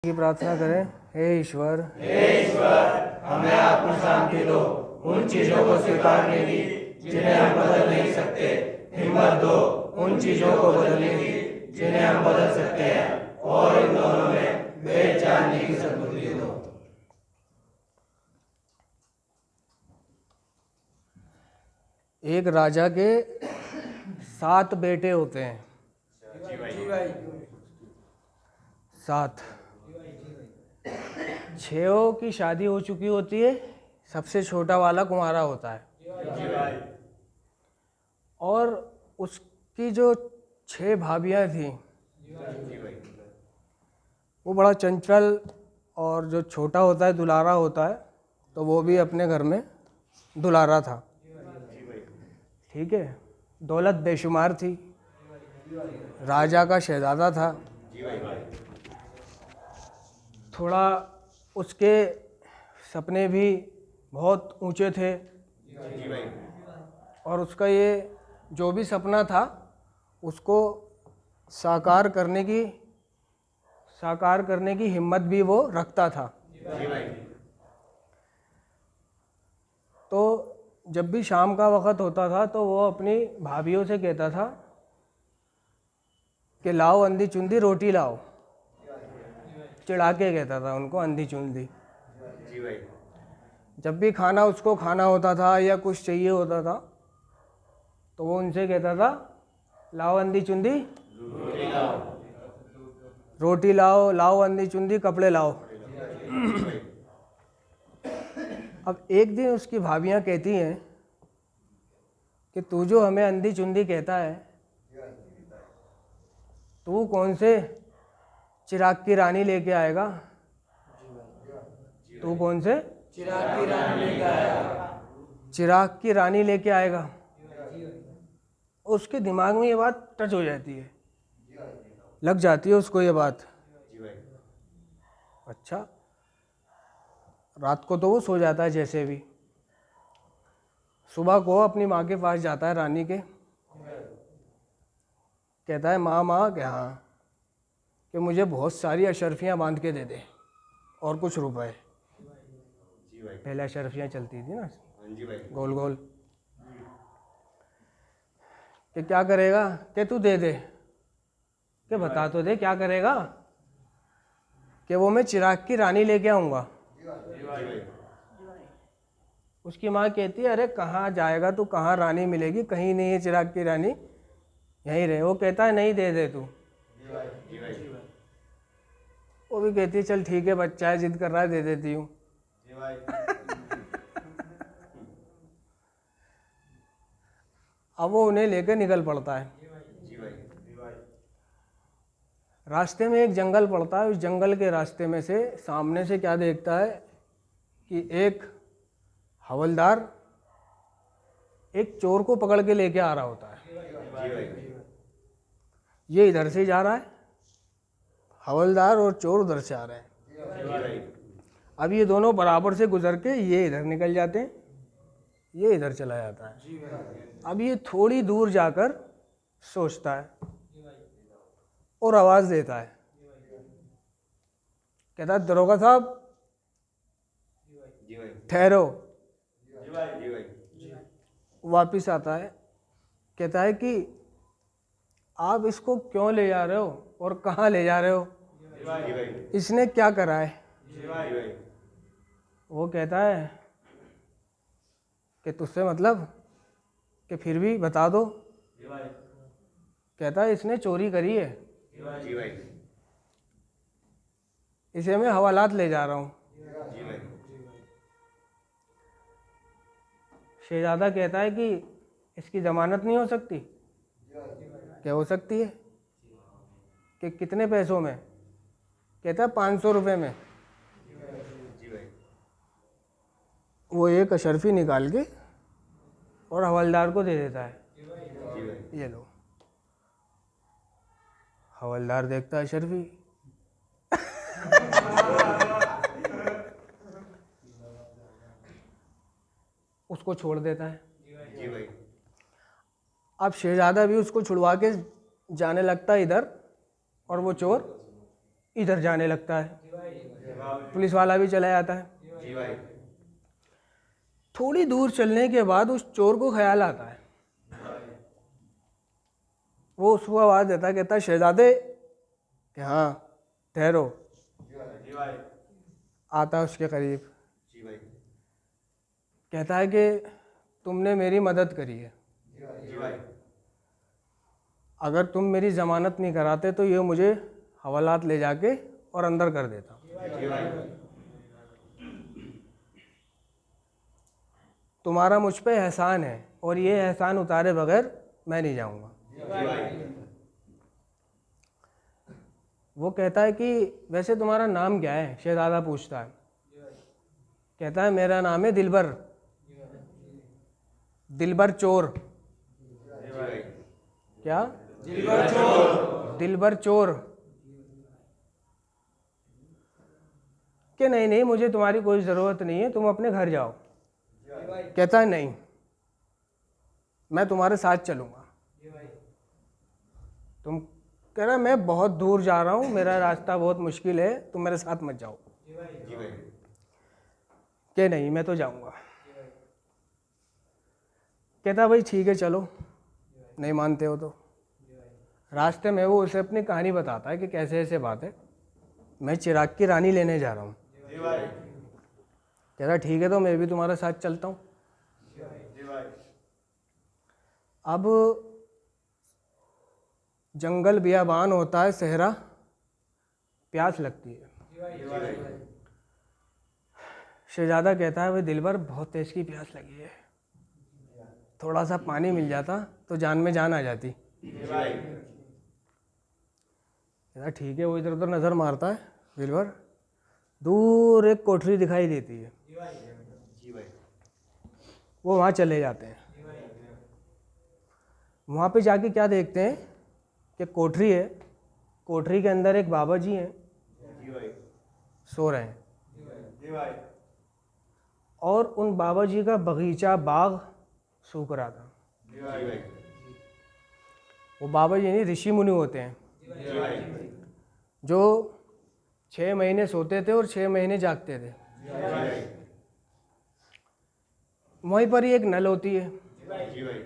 की प्रार्थना करें। हे ईश्वर, हमें आत्म शांति दो, उन चीजों को स्वीकारने की जिन्हें हम बदल नहीं सकते। हिम्मत दो उन चीजों को बदलने की जिन्हें हम बदल सकते हैं, और इन दोनों में भेद जानने की सद्बुद्धि दो। एक राजा के 7 बेटे होते हैं। जी भाई। 7। 6 की शादी हो चुकी होती है, सबसे छोटा वाला कुंवारा होता है। जी भाई। और उसकी जो 6 भाभियाँ थीं, वो बड़ा चंचल, और जो छोटा होता है दुलारा होता है, तो वो भी अपने घर में दुलारा था। ठीक है। दौलत बेशुमार थी, राजा का शहजादा था। थोड़ा उसके सपने भी बहुत ऊंचे थे, और उसका ये जो भी सपना था उसको साकार करने की हिम्मत भी वो रखता था। तो जब भी शाम का वक़्त होता था तो वो अपनी भाभियों से कहता था कि लाओ अंधी चुंदी रोटी लाओ। चिढ़ा के कहता था उनको अंधी चुंदी। जब भी खाना उसको खाना होता था या कुछ चाहिए होता था तो वो उनसे कहता था लाओ अंधी चुंदी रोटी लाओ, लाओ अंधी चुंदी कपड़े लाओ। अब एक दिन उसकी भाभियाँ कहती हैं कि तू जो हमें अंधी चुंदी कहता है, तू कौन से चिराग की रानी लेके आएगा? तू कौन से चिराग की रानी लेके आएगा। चिराग की रानी लेके आएगा? उसके दिमाग में ये बात टच हो जाती है, लग जाती है उसको ये बात। अच्छा, रात को तो वो सो जाता है जैसे भी। सुबह को अपनी माँ के पास जाता है, रानी के, कहता है माँ क्या हाँ कि मुझे बहुत सारी अशर्फियाँ बांध के दे दे और कुछ रुपए। पहले अशर्फियाँ चलती थी ना, गोल गोल। कि क्या करेगा? कि तू दे दे, कि बता तो दे क्या करेगा? कि वो मैं चिराग की रानी लेके आऊँगा। उसकी माँ कहती है अरे कहाँ जाएगा तू, कहाँ रानी मिलेगी? कहीं नहीं है चिराग की रानी, यहीं रहे। वो कहता है नहीं, दे दे तू। वो भी कहती है चल ठीक है, बच्चा है, जिद कर रहा है, दे देती हूँ। अब वो उन्हें लेकर निकल पड़ता है। रास्ते में एक जंगल पड़ता है। उस जंगल के रास्ते में से सामने से क्या देखता है कि एक हवलदार एक चोर को पकड़ के लेके आ रहा होता है। ये इधर से जा रहा है, हवलदार और चोर उधर से आ रहे हैं। अब ये दोनों बराबर से गुजर के ये इधर निकल जाते हैं, ये इधर चला जाता है। अब ये थोड़ी दूर जाकर सोचता है और आवाज देता है, कहता है दरोगा साहब ठहरो। वापिस आता है, कहता है कि आप इसको क्यों ले जा रहे हो और कहाँ ले जा रहे हो? इसने क्या करा है? वो कहता है कि तुझसे मतलब, कि फिर भी बता दो। कहता है इसने चोरी करी है, इसे मैं हवालात ले जा रहा हूँ। शहजादा कहता है कि इसकी जमानत नहीं हो सकती? क्या हो सकती है? कि कितने पैसों में? कहता है 500 रुपये में। वो एक अशर्फी निकाल के और हवलदार को दे देता है, ये लो। हवलदार देखता है अशर्फी, उसको छोड़ देता है। अब शहजादा भी उसको छुड़वा के जाने लगता है इधर, और वो चोर इधर जाने लगता है। पुलिस वाला भी चला जाता है। जी भाई। थोड़ी दूर चलने के बाद उस चोर को ख्याल आता है, वो उसको आवाज़ देता है, कहता है शहजादे, कि हाँ ठहरो। जी भाई। आता है उसके करीब, जी भाई। कहता है कि तुमने मेरी मदद करी है, जी भाई। अगर तुम मेरी ज़मानत नहीं कराते तो ये मुझे हवालात ले जाके और अंदर कर देता। जी भाई। तुम्हारा मुझ पे एहसान है और ये एहसान उतारे बगैर मैं नहीं जाऊंगा। जी भाई। वो कहता है कि वैसे तुम्हारा नाम क्या है? शहजादा पूछता है। कहता है मेरा नाम है दिलबर, दिलबर चोर। जी भाई। क्या? दिलबर चोर। दिलबर चोर। कि नहीं नहीं, मुझे तुम्हारी कोई ज़रूरत नहीं है, तुम अपने घर जाओ। कहता है नहीं, मैं तुम्हारे साथ चलूँगा। तुम कह रहा मैं बहुत दूर जा रहा हूँ, मेरा रास्ता बहुत मुश्किल है, तुम मेरे साथ मत जाओ। जी भाई। कि नहीं, मैं तो जाऊँगा। कहता भाई ठीक है चलो, नहीं मानते हो तो। रास्ते में वो उसे अपनी कहानी बताता है कि कैसे ऐसे बात है, मैं चिराग की रानी लेने जा रहा हूँ। जी भाई। कहता ठीक है तो मैं भी तुम्हारे साथ चलता हूँ। जी भाई। अब जंगल बियाबान होता है, सहरा, प्यास लगती है। जी भाई। शहजादा कहता है भाई दिलबर, बहुत तेज की प्यास लगी है, थोड़ा सा पानी मिल जाता तो जान में जान आ जाती। जी भाई। कहता ठीक है। वो इधर उधर नज़र मारता है दिलबर, दूर एक कोठरी दिखाई देती है। जी भाई। वो वहाँ चले जाते हैं। वहाँ पे जाके क्या देखते हैं कि कोठरी है, कोठरी के अंदर एक बाबा जी हैं, जी भाई। सो रहे हैं। जी भाई। और उन बाबा जी का बगीचा, बाग सूख रहा था। जी भाई। वो बाबा जी नहीं, ऋषि मुनि होते हैं, जी भाई। जो 6 महीने सोते थे और 6 महीने जागते थे। जी भाई। वहीं पर ही एक नल होती है, जी भाई।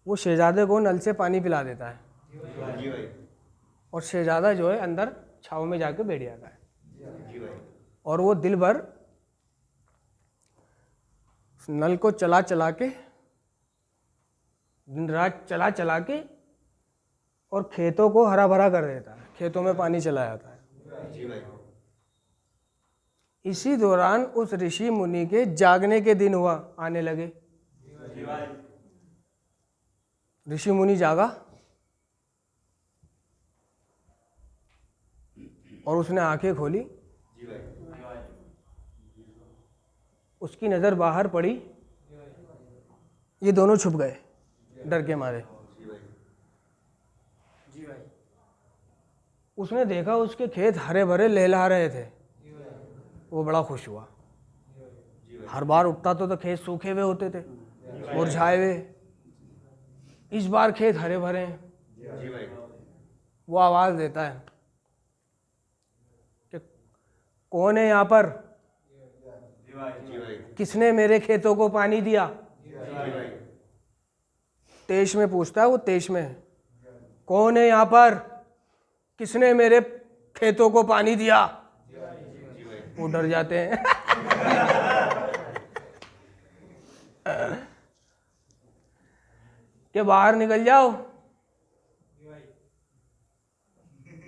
वो शहजादे को नल से पानी पिला देता है, जी भाई। और शहजादा जो है अंदर छाँव में जाके बैठ जाता है। जी भाई। और वो दिल भर नल को चला चला के, दिन रात चला चला के, और खेतों को हरा भरा कर देता है, खेतों में पानी चला जाता है। जी भाई। इसी दौरान उस ऋषि मुनि के जागने के दिन हुआ आने लगे। जी भाई। ऋषि मुनि जागा और उसने आंखें खोली, जी भाई। उसकी नज़र बाहर पड़ी, ये दोनों छुप गए डर के मारे। जी भाई। जी भाई। उसने देखा उसके खेत हरे भरे लहला रहे थे, वो बड़ा खुश हुआ। हर बार उठता तो खेत सूखे हुए होते थे, मुरझाए हुए, इस बार खेत हरे भरे हैं। जी भाई। वो आवाज़ देता है कि कौन है यहाँ पर? जी भाई। जी भाई। किसने मेरे खेतों को पानी दिया? जी भाई। तेज में पूछता है वो, तेज में, कौन है यहाँ पर? किसने मेरे खेतों को पानी दिया? जी भाई। वो डर जाते हैं। कि बाहर निकल जाओ,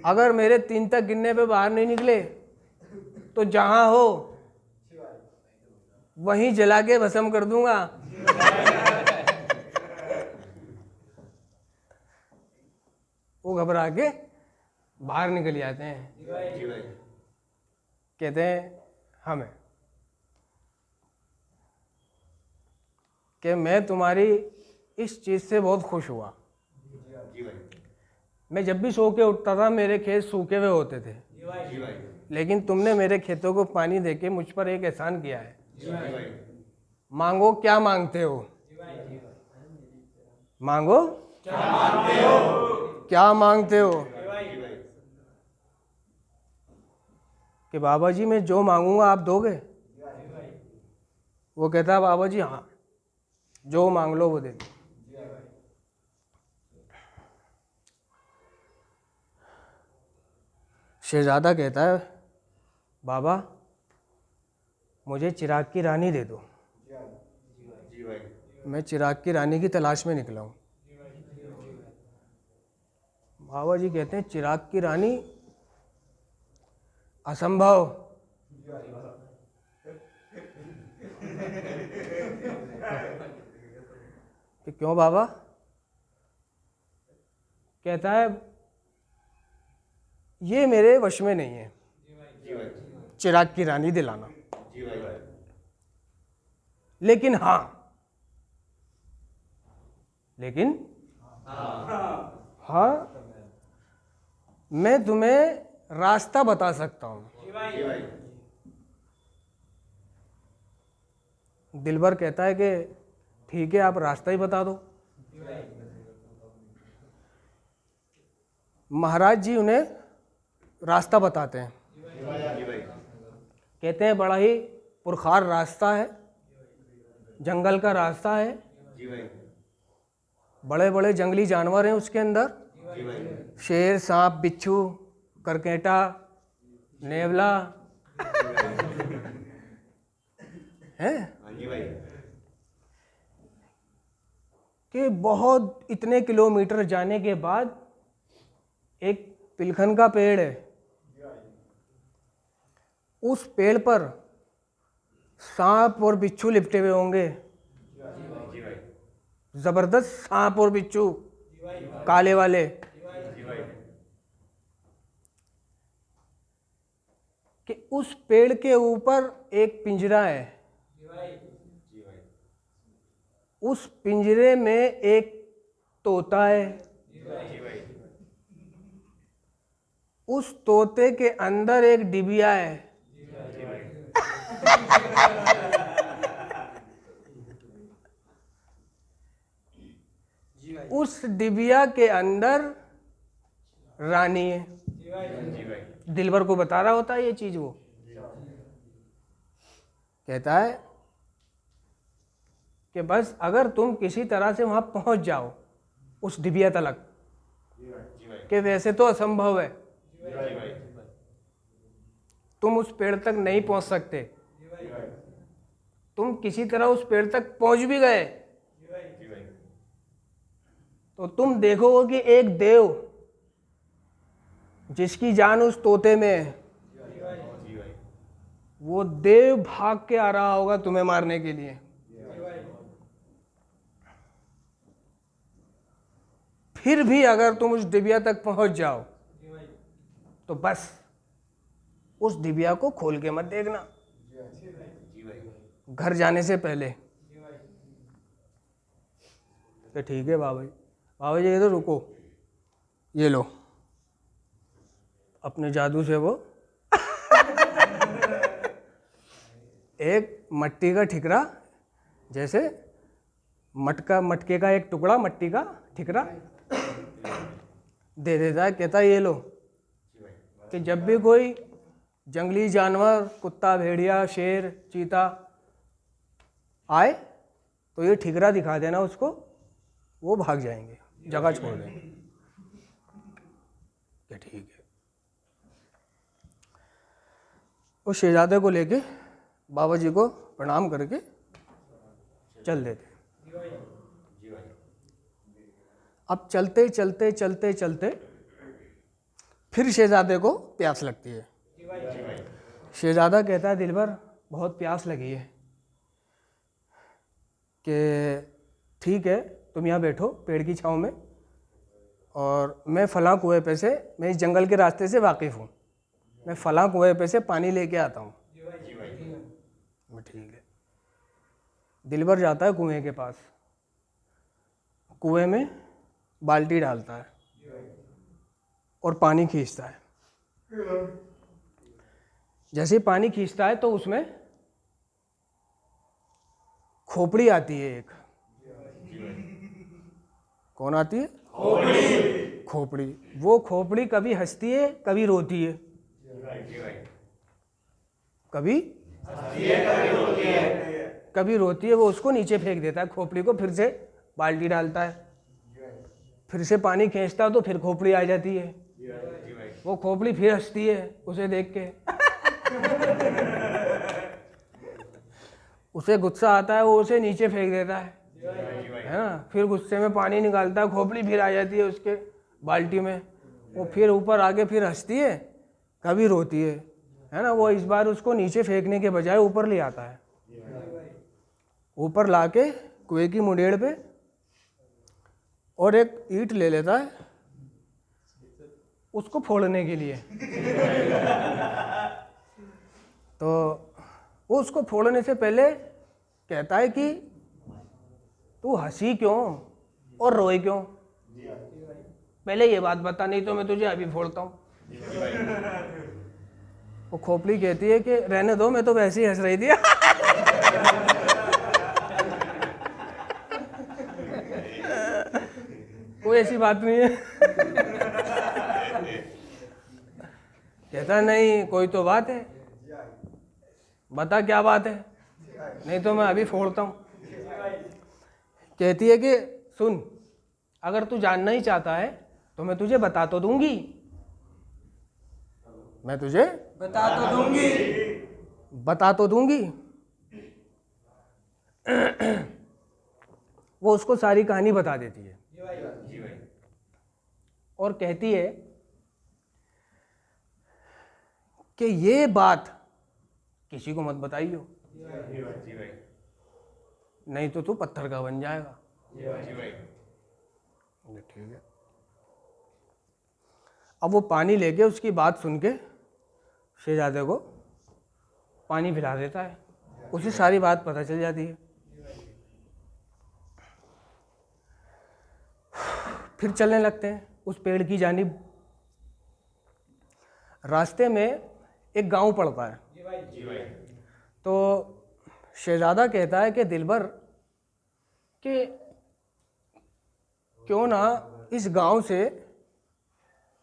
अगर मेरे 3 तक गिनने पे बाहर नहीं निकले तो जहां हो वहीं जला के भस्म कर दूंगा। वो घबरा के बाहर निकल जाते हैं। जी भाई। कहते हैं हमें कि मैं तुम्हारी इस चीज़ से बहुत खुश हुआ। जी भाई। मैं जब भी सो के उठता था मेरे खेत सूखे हुए होते थे, जी भाई। लेकिन तुमने मेरे खेतों को पानी देके मुझ पर एक एहसान किया है। जी भाई। मांगो, क्या मांगते हो? मांगो, क्या मांगते हो? क्या मांगते हो? जी भाई। कि बाबा जी मैं जो मांगूंगा आप दोगे? वो कहता है बाबा जी हाँ, जो मांग लो वो दे दो। शहजादा कहता है बाबा मुझे चिराग की रानी दे दो, मैं चिराग की रानी की तलाश में निकला हूँ। बाबा जी कहते हैं चिराग की रानी असंभव। कि क्यों बाबा? कहता है ये मेरे वश में नहीं है चिराग की रानी दिलाना, लेकिन हाँ मैं तुम्हें रास्ता बता सकता हूँ। दिलबर कहता है कि ठीक है आप रास्ता ही बता दो। महाराज जी उन्हें रास्ता बताते हैं। कहते हैं बड़ा ही पुरखार रास्ता है, जंगल का रास्ता है, बड़े बड़े जंगली जानवर हैं उसके अंदर, शेर, सांप, बिच्छू, करकेटा, नेवला है कि बहुत इतने किलोमीटर जाने के बाद एक पिलखन का पेड़ है। उस पेड़ पर सांप और बिच्छू लिपटे हुए होंगे, जबरदस्त सांप और बिच्छू काले वाले। कि उस पेड़ के ऊपर एक पिंजरा है, उस पिंजरे में एक तोता है, उस तोते के अंदर एक डिबिया है, उस डिबिया के अंदर रानी है। दिलबर को बता रहा होता है ये चीज। वो कहता है कि बस अगर तुम किसी तरह से वहां पहुंच जाओ उस डिबिया तलक, कि वैसे तो असंभव है, तुम उस पेड़ तक नहीं पहुंच सकते, तुम किसी तरह उस पेड़ तक पहुंच भी गए तो तुम देखोगे कि एक देव जिसकी जान उस तोते में है, वो देव भाग के आ रहा होगा तुम्हें मारने के लिए। फिर भी अगर तुम उस डिबिया तक पहुंच जाओ तो बस उस डिबिया को खोल के मत देखना घर जाने से पहले। तो ठीक है बाबा जी। बाबा जी तो रुको, ये लो अपने जादू से वो एक मट्टी का ठिकरा, जैसे मटके का एक टुकड़ा, मट्टी का ठिकरा दे देता है। कहता है ये लो, कि जब भी कोई जंगली जानवर, कुत्ता, भेड़िया, शेर, चीता आए तो ये ठिकरा दिखा देना उसको, वो भाग जाएंगे, जगह छोड़ देंगे। कि ठीक है। उस शहजादे को लेके बाबा जी को प्रणाम करके चल देते। अब चलते चलते चलते चलते फिर शहजादे को प्यास लगती है। शहजादा कहता है दिलबर बहुत प्यास लगी है। कि ठीक है तुम यहाँ बैठो पेड़ की छांव में, और मैं फलां कुएं पे से, मैं इस जंगल के रास्ते से वाकिफ़ हूँ, मैं फलां कुएं पे से पानी लेके आता हूँ। ठीक है। दिलबर जाता है कुएं के पास, कुएं में बाल्टी डालता है और पानी खींचता है। जैसे ही पानी खींचता है तो उसमें खोपड़ी आती है एक। कौन आती है? खोपड़ी। वो खोपड़ी कभी हंसती है कभी रोती है। कभी कभी रोती है, वो उसको नीचे फेंक देता है खोपड़ी को, फिर से बाल्टी डालता है, फिर से पानी खींचता है तो फिर खोपड़ी आ जाती है, वो खोपड़ी फिर हंसती है उसे देख के। उसे गुस्सा आता है, वो उसे नीचे फेंक देता है ना, फिर गुस्से में पानी निकालता है, खोपड़ी फिर आ जाती है उसके बाल्टी में, वो फिर ऊपर आके फिर हंसती है, कभी रोती है ना। वो इस बार उसको नीचे फेंकने के बजाय ऊपर ले आता है, ऊपर लाके कुएं की मुंडेर पे और एक ईंट ले लेता है उसको फोड़ने के लिए। तो वो उसको फोड़ने से पहले कहता है कि तू हंसी क्यों और रोए क्यों, पहले ये बात बता, नहीं तो मैं तुझे अभी फोड़ता हूँ। वो खोपड़ी कहती है कि रहने दो, मैं तो वैसे ही हंस रही थी। कोई ऐसी बात नहीं है। कहता नहीं, कोई तो बात है, बता क्या बात है, नहीं तो मैं अभी फोड़ता हूँ। कहती है कि सुन, अगर तू जानना ही चाहता है तो मैं तुझे बता तो दूंगी, मैं तुझे बता तो दूंगी। बता तो दूंगी। वो उसको सारी कहानी बता देती है और कहती है कि ये बात किसी को मत बताइयो, नहीं तो तू पत्थर का बन जाएगा। ठीक है। अब वो पानी लेके उसकी बात सुन के शहजादे को पानी पिला देता है, उसे सारी बात पता चल जाती है। फिर चलने लगते हैं उस पेड़ की जानिब। रास्ते में एक गांव पड़ता है, तो शहजादा कहता है कि दिलबर कि क्यों ना इस गांव से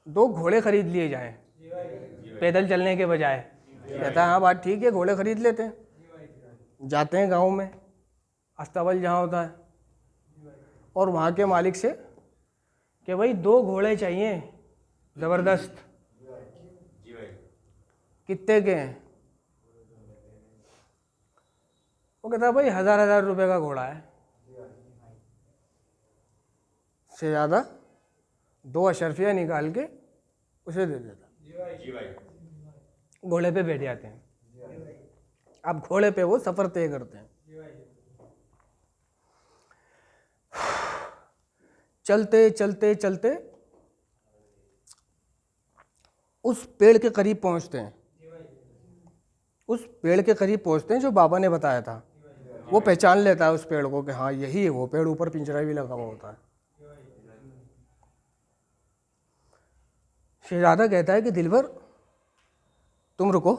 2 घोड़े खरीद लिए जाएं पैदल चलने के बजाय। कहता है हाँ बात ठीक है, घोड़े खरीद लेते हैं। जाते हैं गांव में, अस्तबल जहाँ होता है, और वहाँ के मालिक से कि भाई 2 घोड़े चाहिए ज़बरदस्त। कितने के हैं? वो कहता है भाई 1000 रुपए का घोड़ा है। से ज़्यादा 2 अशरफिया निकाल के उसे दे देता, घोड़े पे बैठ जाते हैं। अब घोड़े पे वो सफ़र तय करते हैं। चलते चलते चलते उस पेड़ के करीब पहुंचते हैं। उस पेड़ के करीब पहुंचते हैं जो बाबा ने बताया था। वो पहचान लेता है उस पेड़ को कि हाँ यही है वो पेड़, ऊपर पिंजरा भी लगा हुआ होता है। शहजादा कहता है कि दिलबर तुम रुको,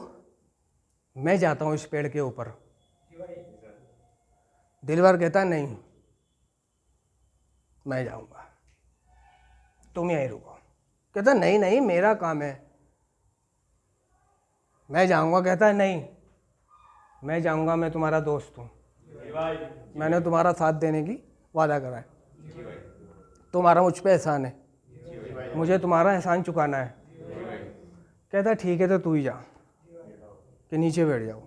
मैं जाता हूँ इस पेड़ के ऊपर। दिलबर कहता नहीं, मैं जाऊँगा, तुम यहीं रुको। कहता नहीं नहीं, मेरा काम है, मैं जाऊँगा। कहता है नहीं, मैं जाऊँगा, मैं तुम्हारा दोस्त हूँ, मैंने तुम्हारा साथ देने की वादा करा है, तुम्हारा मुझ पे एहसान है, मुझे तुम्हारा एहसान चुकाना है। कहता ठीक है तो तू ही जा, कि नीचे बैठ जाओ।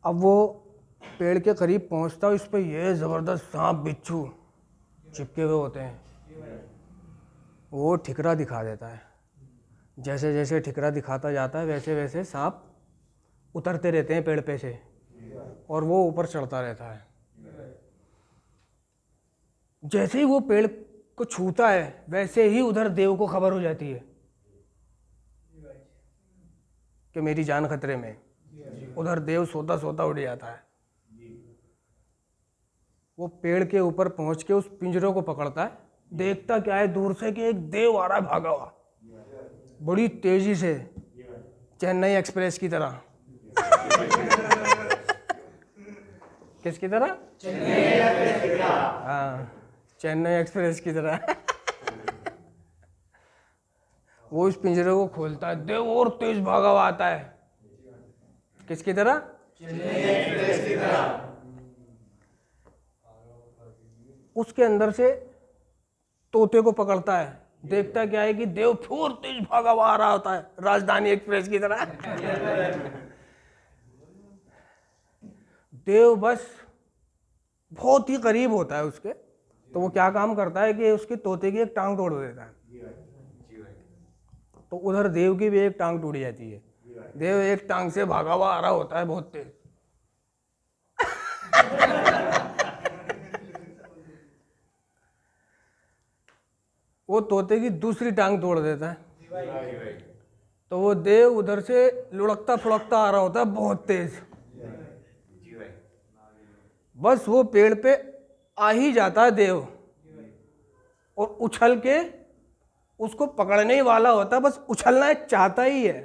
अब वो पेड़ के करीब पहुंचता है, उस पर ये ज़बरदस्त सांप बिच्छू चिपके हुए होते हैं। वो ठिकरा दिखा देता है, जैसे जैसे ठिकरा दिखाता जाता है वैसे वैसे सांप उतरते रहते हैं पेड़ पे से, और वो ऊपर चढ़ता रहता है। जैसे ही वो पेड़ को छूता है वैसे ही उधर देव को खबर हो जाती है कि मेरी जान खतरे में। उधर देव सोता सोता उड़ जाता है। वो पेड़ के ऊपर पहुंच के उस पिंजरे को पकड़ता है, देखता क्या है दूर से कि एक देव आ रहा है भागा हुआ बड़ी तेजी से, चेन्नई एक्सप्रेस की तरह। किसकी तरह? हाँ, चेन्नई एक्सप्रेस की तरह। वो इस पिंजरे को खोलता है, देव और तेज भागा हुआ आता है। किसकी तरह? उसके अंदर से तोते को पकड़ता है, देखता क्या है कि देव फिर तेज भागा हुआ आ रहा होता है, राजधानी एक्सप्रेस की तरह। देव बस बहुत ही करीब होता है उसके, तो वो क्या काम करता है कि उसकी तोते की एक टांग तोड़ देता है। तो उधर देव की भी एक टांग टूट जाती है। देव एक टांग से भागा हुआ आ रहा होता है बहुत तेज। वो तोते की दूसरी टांग तोड़ देता है। तो वो देव उधर से लुढ़कता फुड़कता आ रहा होता है बहुत तेज। बस वो पेड़ पे आ ही जाता है देव, और उछल के उसको पकड़ने ही वाला होता है, बस उछलना चाहता ही है।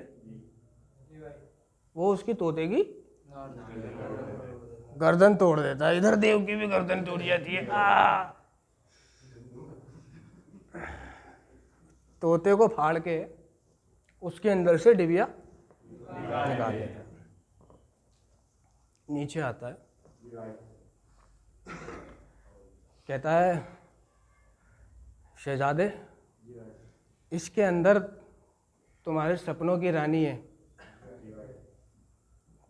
वो उसकी तोते की गर्दन तोड़ देता है। इधर देव की भी गर्दन टूट जाती है। तोते को फाड़ के उसके अंदर से डिबिया निकाल लेता है। नीचे आता है, कहता है शहजादे, इसके अंदर तुम्हारे सपनों की रानी है।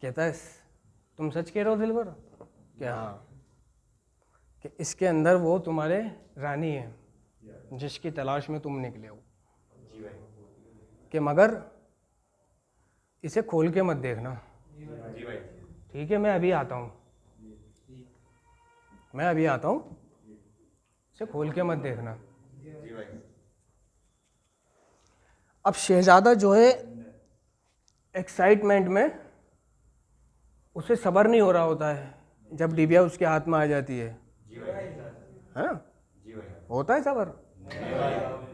कहता है तुम सच कह रहे हो दिलबर? क्या? हाँ, कि इसके अंदर वो तुम्हारे रानी है जिसकी तलाश में तुम निकले हो, कि मगर इसे खोल के मत देखना। ठीक है, मैं अभी आता हूँ, मैं अभी आता हूँ, इसे खोल के मत देखना। अब शहजादा जो है एक्साइटमेंट में, उसे सब्र नहीं हो रहा होता है जब डिबिया उसके हाथ में आ जाती है ना? होता है सब्र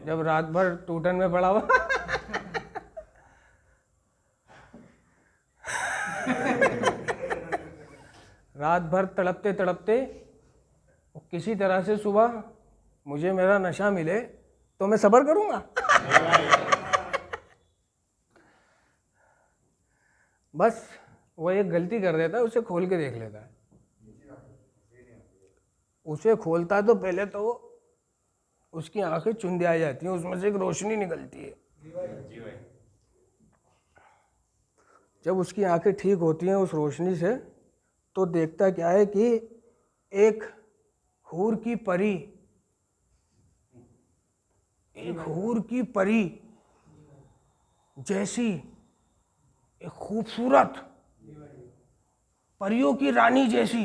जब रात भर टूटन में पड़ा हुआ रात भर तड़पते तड़पते किसी तरह से सुबह मुझे मेरा नशा मिले तो मैं सब्र करूंगा? बस वो एक गलती कर देता है, उसे खोल के देख लेता है। उसे खोलता है तो पहले तो उसकी आंखें चुंदिया जाती हैं, उसमें से एक रोशनी निकलती है। जब उसकी आंखें ठीक होती हैं उस रोशनी से, तो देखता क्या है कि एक हूर की परी, एक हूर की परी जैसी एक खूबसूरत परियों की रानी जैसी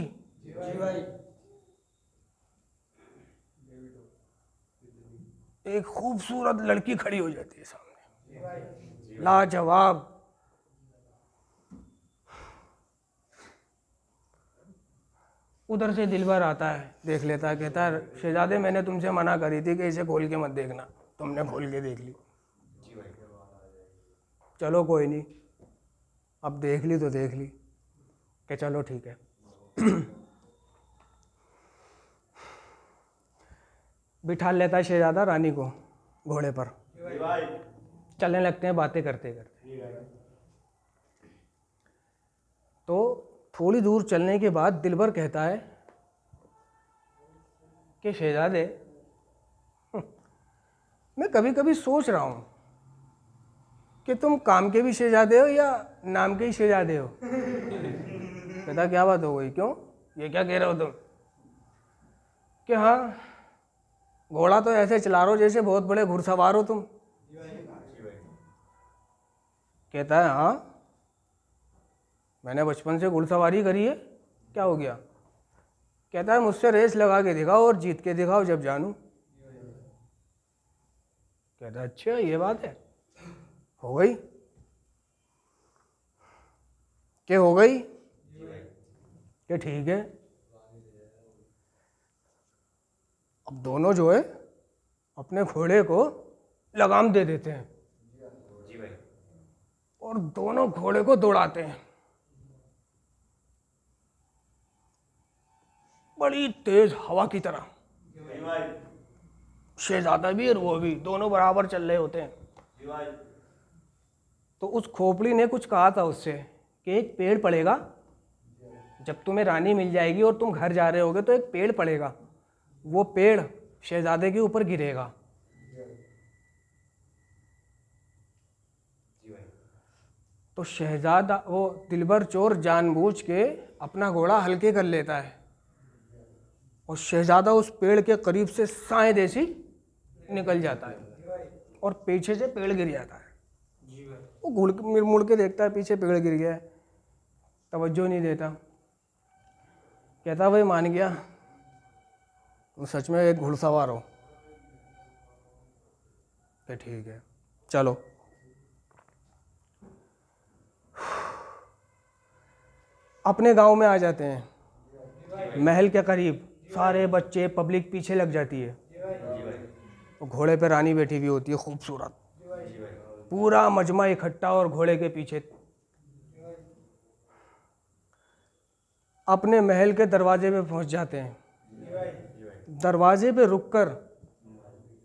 एक खूबसूरत लड़की खड़ी हो जाती है सामने, लाजवाब। उधर से दिलबर आता है, देख लेता है, कहता है शहजादे मैंने तुमसे मना करी थी कि इसे खोल के मत देखना, तुमने खोल के देख ली। चलो कोई नहीं, अब देख ली तो देख ली, कि चलो ठीक है। बिठा लेता है शहजादा रानी को घोड़े पर, चलने लगते हैं बातें करते करते। तो थोड़ी दूर चलने के बाद दिलबर कहता है कि शहजादे मैं कभी कभी सोच रहा हूँ कि तुम काम के भी शहजादे हो या नाम के ही शहजादे हो। कहता क्या बात हो गई, क्यों, ये क्या कह रहे हो तुम? कि हाँ, घोड़ा तो ऐसे चला रहे हो जैसे बहुत बड़े घुड़सवार हो तुम। कहता है हाँ, मैंने बचपन से घुड़सवारी करी है, क्या हो गया? कहता है मुझसे रेस लगा के दिखाओ और जीत के दिखाओ जब जानूं। कहता है अच्छा ये बात है, हो गई? क्या हो गई? कि ठीक है। अब दोनों जो है अपने घोड़े को लगाम दे देते हैं और दोनों घोड़े को दौड़ाते हैं बड़ी तेज हवा की तरह। शहजादा भी और वो भी दोनों बराबर चल रहे होते हैं। तो उस खोपड़ी ने कुछ कहा था उससे कि एक पेड़ पड़ेगा, जब तुम्हें रानी मिल जाएगी और तुम घर जा रहे होगे तो एक पेड़ पड़ेगा, वो पेड़ शहजादे के ऊपर गिरेगा। तो शहजादा वो दिलबर चोर जानबूझ के अपना घोड़ा हल्के कर लेता है और शहजादा उस पेड़ के करीब से साए देसी निकल जाता है और पीछे से पेड़ गिर जाता है। वो मुड़ के देखता है, पीछे पेड़ गिर गया है, तवज्जो नहीं देता। कहता भाई मान गया, तुम सच में एक घुड़सवार हो। कि ठीक है चलो। अपने गांव में आ जाते हैं, महल के करीब सारे बच्चे पब्लिक पीछे लग जाती है। तो घोड़े पे रानी बैठी हुई होती है खूबसूरत, पूरा मजमा इकट्ठा और घोड़े के पीछे। अपने महल के दरवाजे पे पहुंच जाते हैं। दरवाजे पे रुककर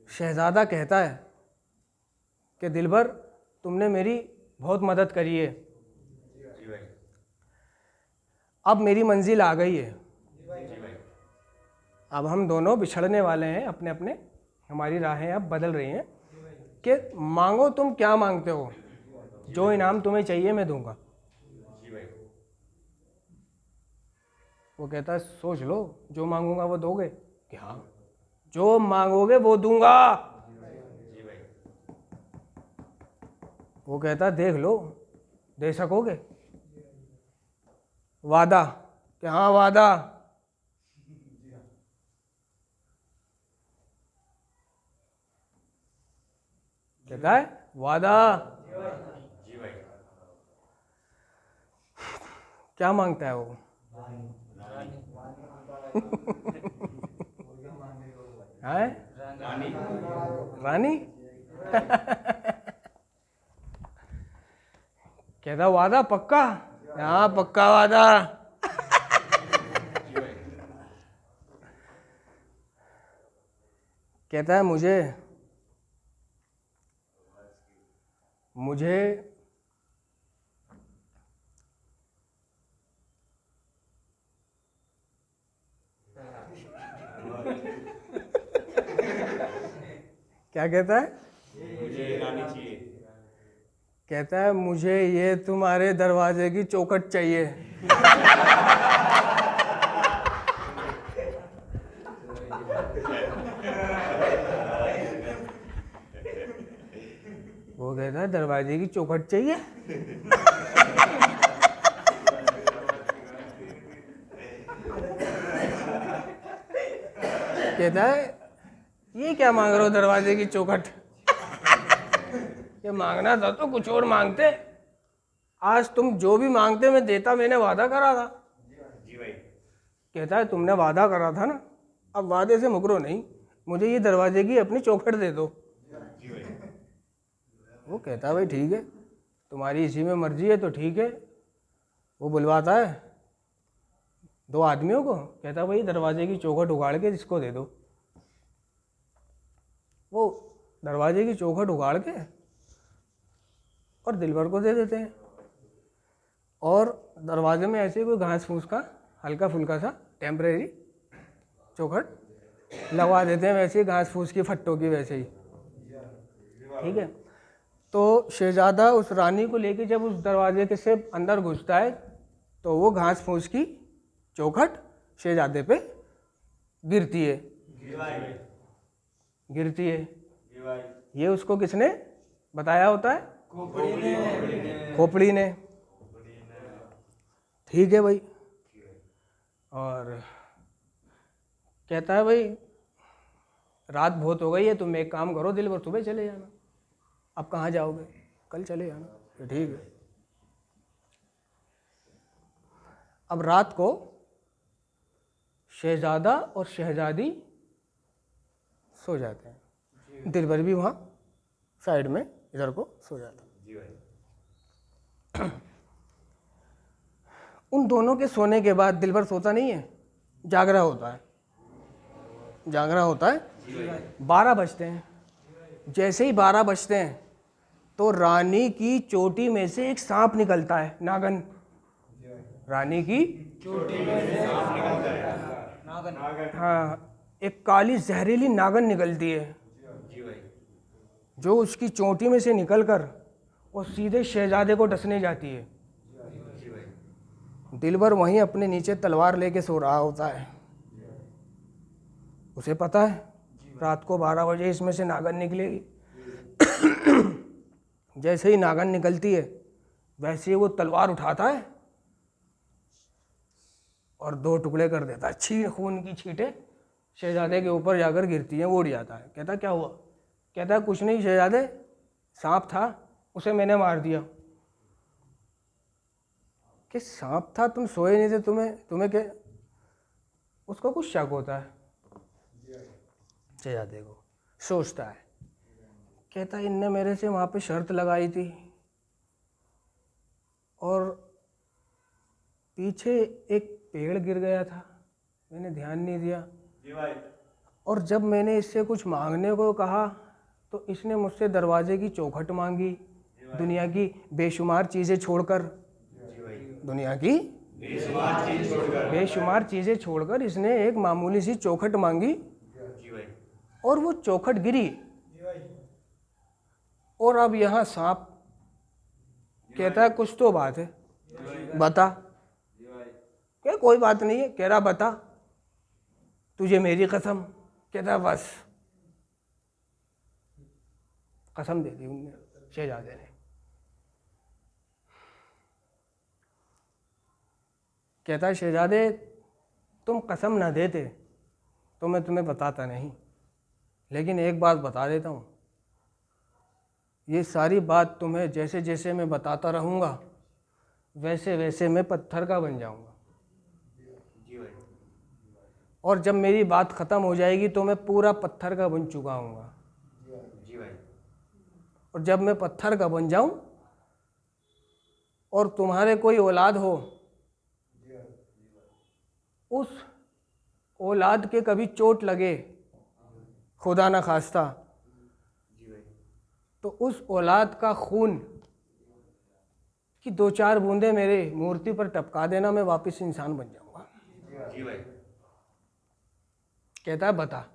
शहजादा कहता है कि दिलबर तुमने मेरी बहुत मदद करी है, अब मेरी मंजिल आ गई है, अब हम दोनों बिछड़ने वाले हैं, अपने अपने हमारी राहें अब बदल रही हैं। कि मांगो तुम क्या मांगते हो, जो इनाम तुम्हें चाहिए मैं दूंगा। वो कहता है सोच लो, जो मांगूंगा वो दोगे? कि हाँ, जो मांगोगे वो दूंगा। वो कहता है देख लो, दे सकोगे? वादा? कि हाँ वादा। कहता है वादा। क्या मांगता है वो? है रानी। कहता वादा पक्का? हाँ पक्का वादा। कहता है मुझे क्या कहता है? मुझे रानी चाहिए। कहता है मुझे ये तुम्हारे दरवाजे की चौखट चाहिए। वो कहता है दरवाजे की चौखट चाहिए? कहता है ये क्या मांग रहे हो दरवाजे की चौखट? ये मांगना था तो कुछ और मांगते। आज तुम जो भी मांगते मैं देता, मैंने वादा करा था। जी भाई। कहता है तुमने वादा करा था ना, अब वादे से मुकरो नहीं, मुझे ये दरवाजे की अपनी चौखट दे दो। जी भाई। वो कहता है भाई ठीक है, तुम्हारी इसी में मर्जी है तो ठीक है। वो बुलवाता है 2 आदमियों को, कहता है भाई दरवाजे की चौखट उगाड़ के इसको दे दो। वो दरवाजे की चौखट उगाड़ के और दिलबर को दे देते हैं। और दरवाजे में ऐसे कोई घास फूस का हल्का फुल्का सा टेम्परेरी चौखट लगवा देते हैं, वैसे ही घास फूस की फट्टों की वैसे ही। ठीक है। तो शहजादा उस रानी को लेके जब उस दरवाजे के से अंदर घुसता है तो वो घास फूस की चौखट शहजादे पे गिरती है। गिरती है। ये उसको किसने बताया होता है? खोपड़ी ने। ठीक है भाई। और कहता है भाई रात बहुत हो गई है, तुम एक काम करो दिलबर, सुबह चले जाना। अब कहाँ जाओगे? कल चले जाना। तो ठीक है। अब रात को शहजादा और शहजादी सो जाते हैं, दिलबर भी वहाँ साइड में इधर को सो जाता है। जी भाई। उन दोनों के सोने के बाद दिलबर सोता नहीं है, जाग रहा होता है। जाग रहा होता है। 12 बजते हैं। जैसे ही 12 बजते हैं तो रानी की चोटी में से एक सांप निकलता है, नागन। रानी की चोटी में से सांप निकलता है, नागन। हाँ, एक काली जहरीली नागन निकलती है जो उसकी चोटी में से निकलकर और सीधे शहजादे को डसने जाती है। दिलबर वहीं अपने नीचे तलवार लेके सो रहा होता है। उसे पता है रात को 12 बजे इसमें से नागन निकलेगी। जैसे ही नागन निकलती है वैसे ही वो तलवार उठाता है और 2 टुकड़े कर देता है। खून की छींटें शहजादे के ऊपर जाकर गिरती हैं। वो उड़ जाता है। कहता क्या हुआ? कहता है कुछ नहीं शहजादे, सांप था, उसे मैंने मार दिया। कि सांप था, तुम सोए नहीं थे, तुम्हें क्या? उसको कुछ शक होता है शहजादे को। सोचता है, कहता इनने मेरे से वहाँ पे शर्त लगाई थी और पीछे एक पेड़ गिर गया था, मैंने ध्यान नहीं दिया। और जब मैंने इससे कुछ मांगने को कहा तो इसने मुझसे दरवाजे की चौखट मांगी। दुनिया की बेशुमार चीज़ें छोड़कर, दुनिया की बेशुमार चीज़ें छोड़कर इसने एक मामूली सी चौखट मांगी और वो चौखट गिरी। और अब यहाँ सांप कहता है कुछ तो बात है, बता। क्या कोई बात नहीं है। कह रहा बता, तुझे मेरी कसम। कहता बस। कसम दे दी उनने, शहजादे ने। कहता है शहजादे तुम कसम ना देते तो मैं तुम्हें बताता नहीं, लेकिन एक बात बता देता हूँ, ये सारी बात तुम्हें जैसे जैसे मैं बताता रहूँगा वैसे वैसे मैं पत्थर का बन जाऊँगा। और जब मेरी बात ख़त्म हो जाएगी तो मैं पूरा पत्थर का बन चुका हूँगा। और जब मैं पत्थर का बन जाऊँ और तुम्हारे कोई औलाद हो, उस औलाद के कभी चोट लगे खुदा ना खास्ता, तो उस औलाद का खून की 2-4 बूंदें मेरे मूर्ति पर टपका देना, मैं वापस इंसान बन जाऊंगा। कहता है बता।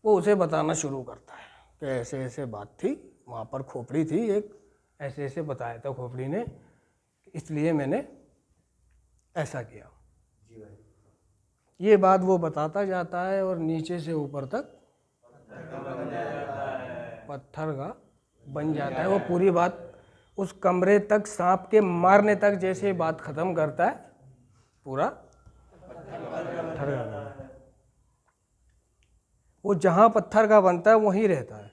वो उसे बताना शुरू करता है कि ऐसे ऐसे बात थी, वहाँ पर खोपड़ी थी एक, ऐसे ऐसे बताया था खोपड़ी ने, इसलिए मैंने ऐसा किया। ये बात वो बताता जाता है और नीचे से ऊपर तक पत्थर का बन जाता है। वो पूरी बात उस कमरे तक, सांप के मारने तक जैसे बात ख़त्म करता है, पूरा पत्थर का बनता है। वो जहाँ पत्थर का बनता है वहीं रहता है।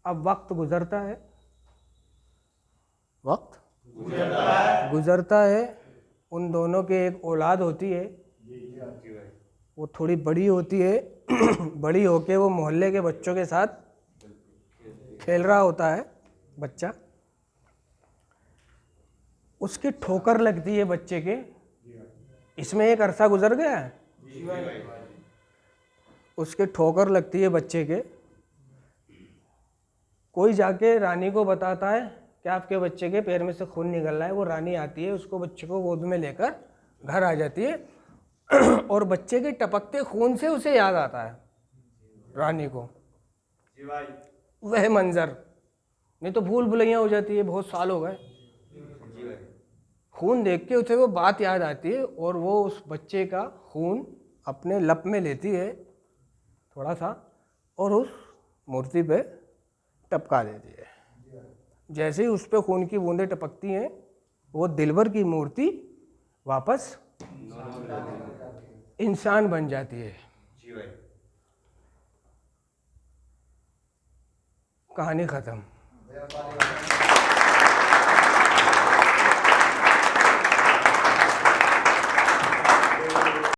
अब वक्त गुजरता है, वक्त गुजरता है। उन दोनों के एक औलाद होती है, वो थोड़ी बड़ी होती है। बड़ी होके वो मोहल्ले के बच्चों के साथ खेल रहा होता है बच्चा। उसकी ठोकर लगती है बच्चे के। इसमें एक अरसा गुजर गया है। उसके ठोकर लगती है बच्चे के। कोई जाके रानी को बताता है कि आपके बच्चे के पैर में से खून निकल रहा है। वो रानी आती है, उसको बच्चे को गोद में लेकर घर आ जाती है और बच्चे के टपकते खून से उसे याद आता है रानी को वह मंजर। नहीं तो भूल भुलैया हो जाती है, बहुत साल हो गए। खून देख के उसे वो बात याद आती है और वो उस बच्चे का खून अपने लप में लेती है थोड़ा सा और उस मूर्ति पे टपका देती है। जैसे ही उस पे खून की बूंदें टपकती हैं, वो दिलबर की मूर्ति वापस इंसान बन जाती है। कहानी खत्म।